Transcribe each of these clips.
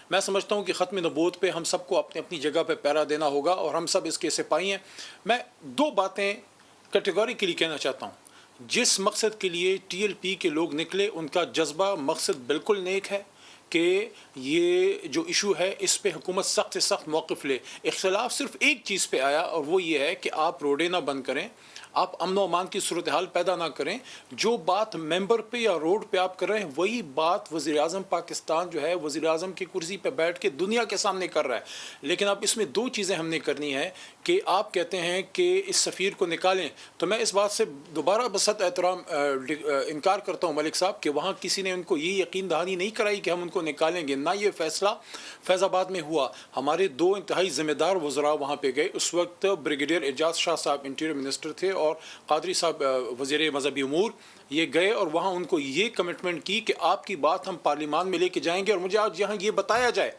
میں سمجھتا ہوں کہ ختم نبوت پہ ہم سب کو اپنی اپنی جگہ پہ پہرا دینا ہوگا اور ہم سب اس کے سپاہی ہیں. میں دو باتیں کیٹیگوریکلی کہنا چاہتا ہوں. جس مقصد کے لیے ٹی ایل پی کے لوگ نکلے ان کا جذبہ مقصد بالکل نیک ہے کہ یہ جو ایشو ہے اس پہ حکومت سخت سے سخت موقف لے. اختلاف صرف ایک چیز پہ آیا اور وہ یہ ہے کہ آپ روڈیں نہ بند کریں, آپ امن و امان کی صورتحال پیدا نہ کریں. جو بات ممبر پہ یا روڈ پہ آپ کر رہے ہیں وہی بات وزیر اعظم پاکستان جو ہے وزیر اعظم کی کرسی پہ بیٹھ کے دنیا کے سامنے کر رہا ہے. لیکن اب اس میں دو چیزیں ہم نے کرنی ہے کہ آپ کہتے ہیں کہ اس سفیر کو نکالیں, تو میں اس بات سے دوبارہ بسط احترام انکار کرتا ہوں ملک صاحب کہ وہاں کسی نے ان کو یہ یقین دہانی نہیں کرائی کہ ہم ان کو نکالیں گے. نہ یہ فیصلہ فیض آباد میں ہوا. ہمارے دو انتہائی ذمہ دار وزراء وہاں پہ گئے. اس وقت بریگیڈیئر اعجاز شاہ صاحب انٹیریئر منسٹر تھے اور قادری صاحب وزیر مذہبی امور. یہ گئے اور وہاں ان کو یہ کمٹمنٹ کی کہ آپ کی بات ہم پارلیمان میں لے کے جائیں گے. اور مجھے آج یہاں یہ بتایا جائے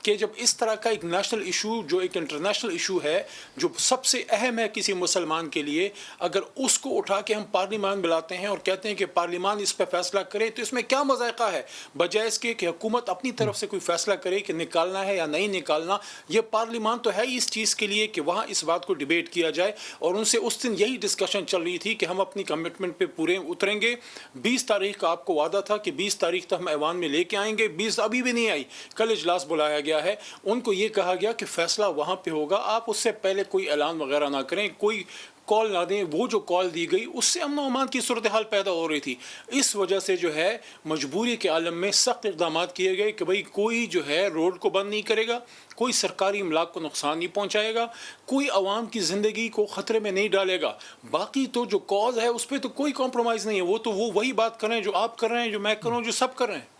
کہ جب اس طرح کا ایک نیشنل ایشو جو ایک انٹرنیشنل ایشو ہے جو سب سے اہم ہے کسی مسلمان کے لیے, اگر اس کو اٹھا کے ہم پارلیمان بلاتے ہیں اور کہتے ہیں کہ پارلیمان اس پہ فیصلہ کرے تو اس میں کیا مذائقہ ہے, بجائے اس کے کہ حکومت اپنی طرف سے کوئی فیصلہ کرے کہ نکالنا ہے یا نہیں نکالنا. یہ پارلیمان تو ہے ہی اس چیز کے لیے کہ وہاں اس بات کو ڈیبیٹ کیا جائے. اور ان سے اس دن یہی ڈسکشن چل رہی تھی کہ ہم اپنی کمٹمنٹ پہ پورے اتریں گے. 20 تاریخ کا آپ کو وعدہ تھا کہ 20 تاریخ تک ہم ایوان میں لے کے آئیں گے. 20 ابھی بھی نہیں آئی. کل اجلاس بلایا گیا ہے. ان کو یہ کہا گیا کہ فیصلہ وہاں پہ ہوگا, آپ اس سے پہلے کوئی اعلان وغیرہ نہ کریں, کوئی کال نہ دیں. وہ جو کال دی گئی اس سے امن و امان کی صورتحال پیدا ہو رہی تھی. اس وجہ سے جو ہے مجبوری کے عالم میں سخت اقدامات کیے گئے کہ بھئی کوئی جو ہے روڈ کو بند نہیں کرے گا, کوئی سرکاری املاک کو نقصان نہیں پہنچائے گا, کوئی عوام کی زندگی کو خطرے میں نہیں ڈالے گا. باقی تو جو کاز ہے اس پہ تو کوئی کمپرومائز نہیں ہے. وہ تو وہی بات کر رہے ہیں جو آپ کر رہے ہیں, جو میں کر رہا ہوں, جو سب کر رہے ہیں.